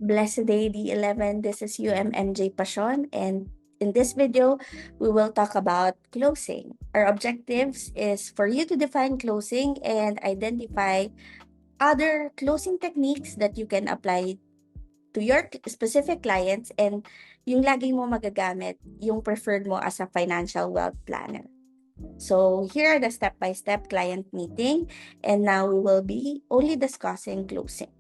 Blessed Day D11. This is UMMJ Passion, and in this video, we will talk about closing. Our objectives is for you to define closing and identify other closing techniques that you can apply to your specific clients and yung lagi mo magagamit, yung preferred mo as a financial wealth planner. So here are the step-by-step client meeting, and now we will be only discussing closing.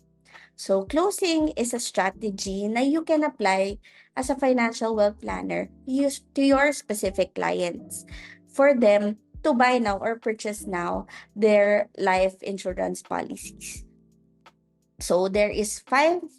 So closing is a strategy na you can apply as a financial wealth planner used to your specific clients for them to buy now or purchase now their life insurance policies. So there is 5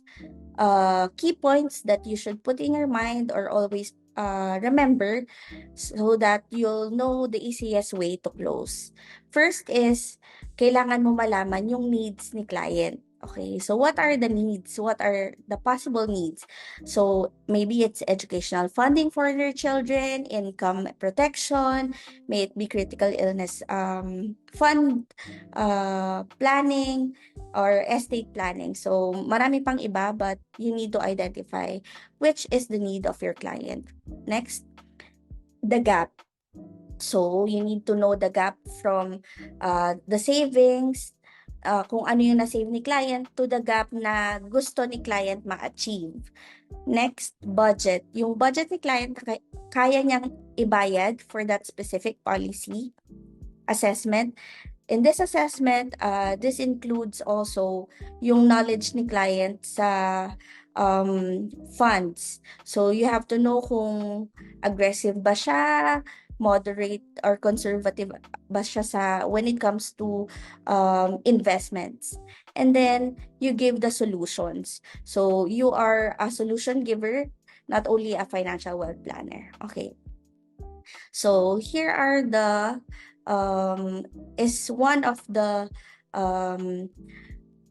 key points that you should put in your mind or always remember so that you'll know the easiest way to close. First is, kailangan mo malaman yung needs ni client. Okay, so what are the needs? What are the possible needs? So maybe it's educational funding for their children, income protection, may it be critical illness fund, planning, or estate planning. So marami pang iba, but you need to identify which is the need of your client. Next, the gap. So you need to know the gap from the savings, kung ano yung na-save ni client, to the gap na gusto ni client ma-achieve. Next, budget. Yung budget ni client, kaya niyang ibayad for that specific policy. Assessment. In this assessment, this includes also yung knowledge ni client sa funds. So you have to know kung aggressive ba siya, moderate or conservative ba siya sa when it comes to investments. And then you give the solutions. So you are a solution giver, not only a financial wealth planner. Okay. So here are the is one of the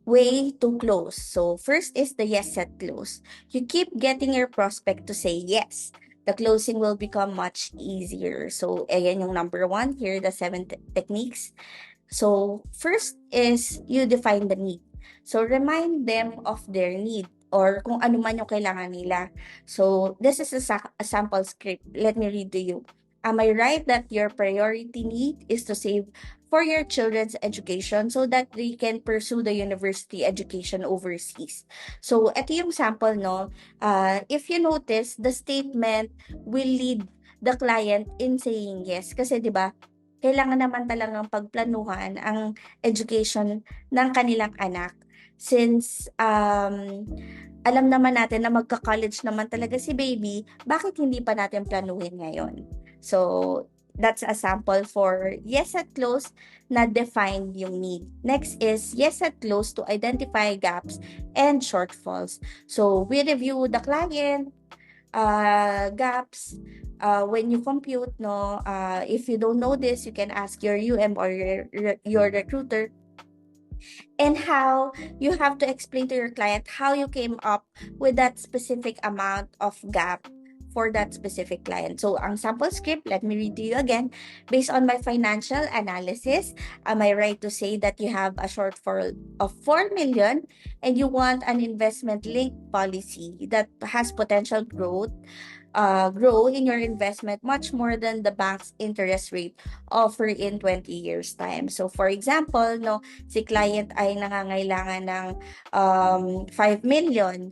way to close. So first is the yes set close. You keep getting your prospect to say yes. The closing will become much easier. So ayan yung number 1. Here are the 7 techniques. So first is you define the need. So remind them of their need or kung ano man yung kailangan nila. So this is a sample script. Let me read to you. Am I right that your priority need is to save for your children's education so that they can pursue the university education overseas? So, ito yung sample, no? If you notice, the statement will lead the client in saying yes. Kasi, di ba, kailangan naman talagang pagplanuhan ang education ng kanilang anak. Since, alam naman natin na magka-college naman talaga si baby, bakit hindi pa natin planuhin ngayon? So, that's a sample for yes at close na define yung need. Next is yes at close to identify gaps and shortfalls. So, we review the client, gaps, when you compute, no, if you don't know this, you can ask your UM or your recruiter, and how you have to explain to your client how you came up with that specific amount of gap for that specific client. So, ang sample script, let me read to you again. Based on my financial analysis, am I right to say that you have a shortfall of 4 million and you want an investment-linked policy that has potential growth, grow in your investment much more than the bank's interest rate offer in 20 years time. So, for example, no, si client ay nangangailangan ng 5 million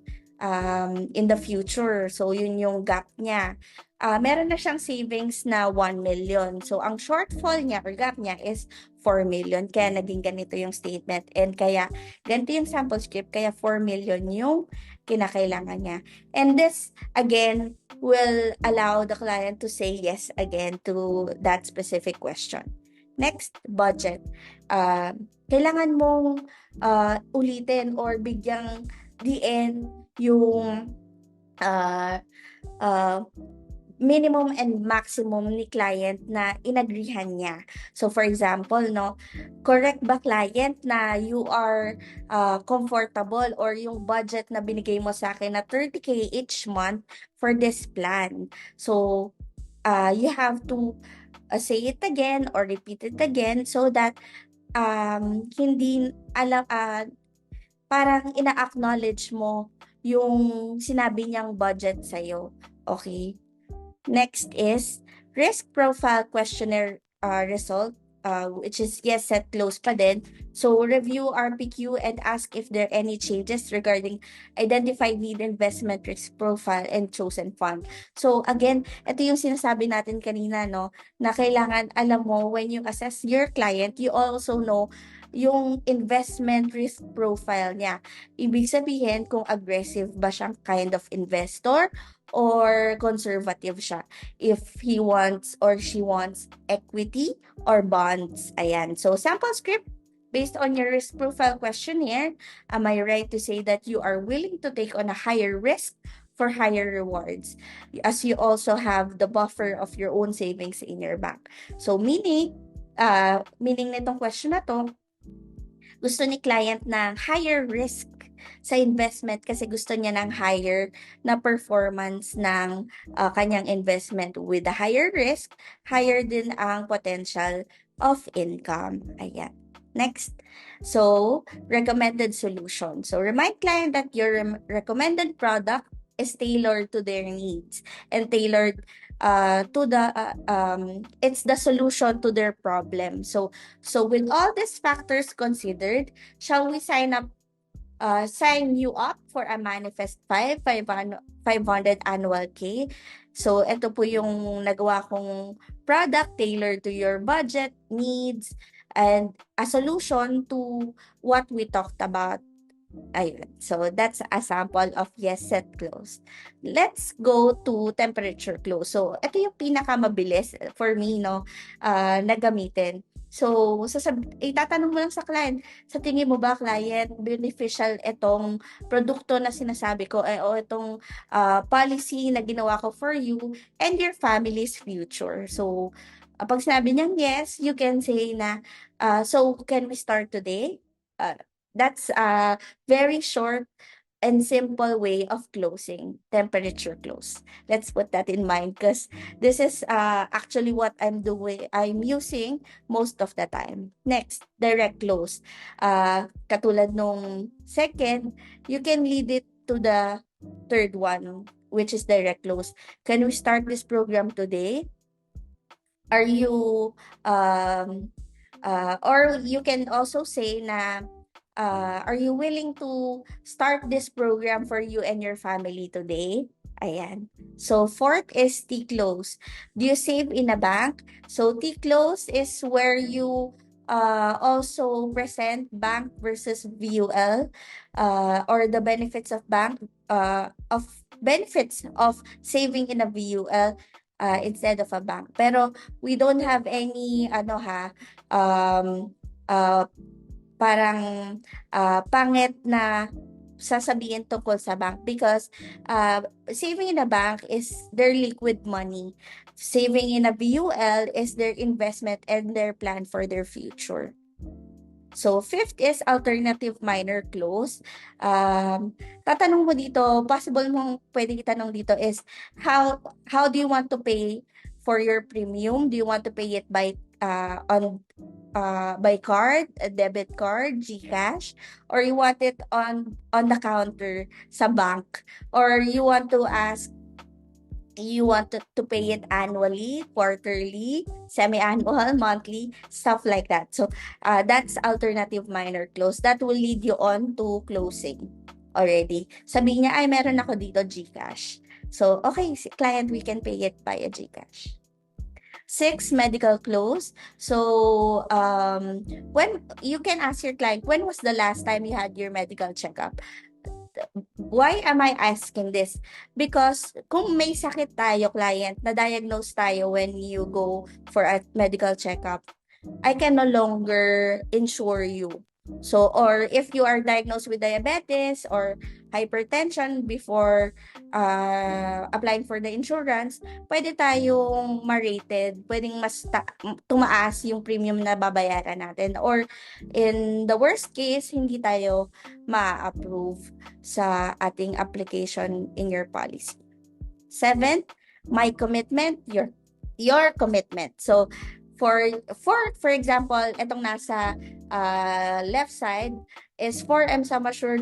in the future. So, yun yung gap niya. Meron na siyang savings na 1 million. So, ang shortfall niya or gap niya is 4 million. Kaya naging ganito yung statement. And kaya, ganito yung sample script. Kaya 4 million yung kinakailangan niya. And this, again, will allow the client to say yes again to that specific question. Next, budget. Kailangan mong ulitin or bigyang diin yung minimum and maximum ni client na inagrihan niya. So, for example, no, correct ba client na you are comfortable or yung budget na binigay mo sa akin na 30K each month for this plan? So, you have to say it again or repeat it again so that hindi alam, parang ina-acknowledge mo yung sinabi niyang budget sa'yo. Okay? Next is risk profile questionnaire result, which is yes, set, close pa din. So review RPQ and ask if there are any changes regarding identified need, investment risk profile, and chosen fund. So again, ito yung sinasabi natin kanina, no, na kailangan alam mo when you assess your client, you also know yung investment risk profile niya. Ibig sabihin kung aggressive ba siyang kind of investor or conservative siya. If he wants or she wants equity or bonds. Ayan. So, sample script based on your risk profile questionnaire, am I right to say that you are willing to take on a higher risk for higher rewards, as you also have the buffer of your own savings in your bank? So, meaning nitong question na to, gusto ni client ng higher risk sa investment kasi gusto niya ng higher na performance ng kanyang investment. With a higher risk, higher din ang potential of income. Ayan. Next. So, recommended solution. So, remind client that your recommended product is tailored to their needs and tailored to the it's the solution to their problem. So with all these factors considered, shall we sign you up for a Manifest 500 annual K? So ito po yung nagawa kong product tailored to your budget, needs, and a solution to what we talked about. Ayun. So, that's a sample of yes, set, close. Let's go to temperature close. So, ito yung pinakamabilis for me, no, na gamitin. So, itatanong mo lang sa client, sa tingin mo ba, client, beneficial itong produkto na sinasabi ko, o itong policy na ginawa ko for you and your family's future. So, pag sinabi niyang yes, you can say na, so can we start today? That's very short and simple way of closing temperature close. Let's put that in mind because this is actually what I'm using most of the time. Next, direct close. Katulad nung second, you can lead it to the third one, which is direct close. Can we start this program today? Are you or you can also say na are you willing to start this program for you and your family today? Ayan. So, fourth is T-close. Do you save in a bank? So, T-close is where you also present bank versus VUL or the benefits of benefits of saving in a VUL instead of a bank. Pero we don't have any um, uh, parang pangit na sasabihin tungkol sa bank because saving in a bank is their liquid money. Saving in a VUL is their investment and their plan for their future. So, fifth is alternative minor close. Tatanong mo dito, possible mong pwede itanong dito is, how do you want to pay for your premium? Do you want to pay it by by card, a debit card, GCash, or you want it on the counter sa bank, or you want to pay it annually, quarterly, semi-annual, monthly, stuff like that. So that's alternative minor close. That will lead you on to closing already. Sabi niya, ay meron ako dito GCash. So okay, client, we can pay it via GCash. 6, medical close. So, when you can ask your client, when was the last time you had your medical checkup? Why am I asking this? Because kung may sakit tayo, client, na-diagnose tayo when you go for a medical checkup, I can no longer insure you. So, or if you are diagnosed with diabetes or hypertension before applying for the insurance, pwede tayong ma-rated, pwedeng mas tumaas yung premium na babayaran natin. Or in the worst case, hindi tayo ma-approve sa ating application in your policy. 7, my commitment, your commitment. So, for example, itong nasa left side is 4M sum assured,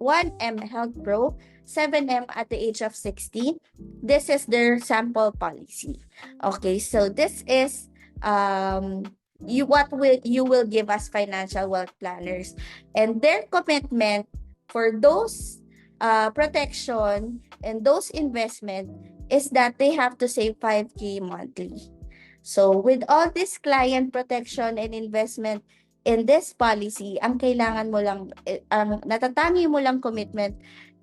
1M Health Pro, 7M at the age of 60. This is their sample policy. Okay, so this is you will give us financial wealth planners, and their commitment for those protection and those investment is that they have to save 5K monthly. So with all this client protection and investment in this policy, ang kailangan mo lang, ang natatangi mo lang commitment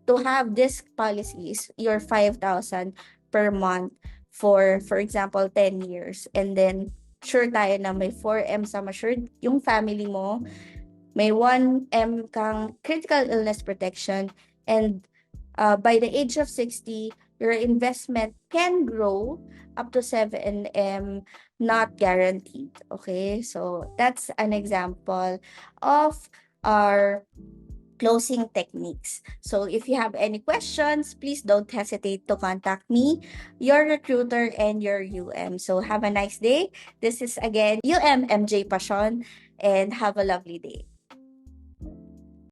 to have this policy is your 5,000 per month for example, 10 years. And then, sure tayo na may 4M sum assured yung family mo, may 1M kang critical illness protection, and by the age of 60, your investment can grow up to 7M, not guaranteed. Okay, so that's an example of our closing techniques. So if you have any questions, please don't hesitate to contact me, your recruiter, and your UM. So have a nice day. This is again UM MJ Passion, and have a lovely day.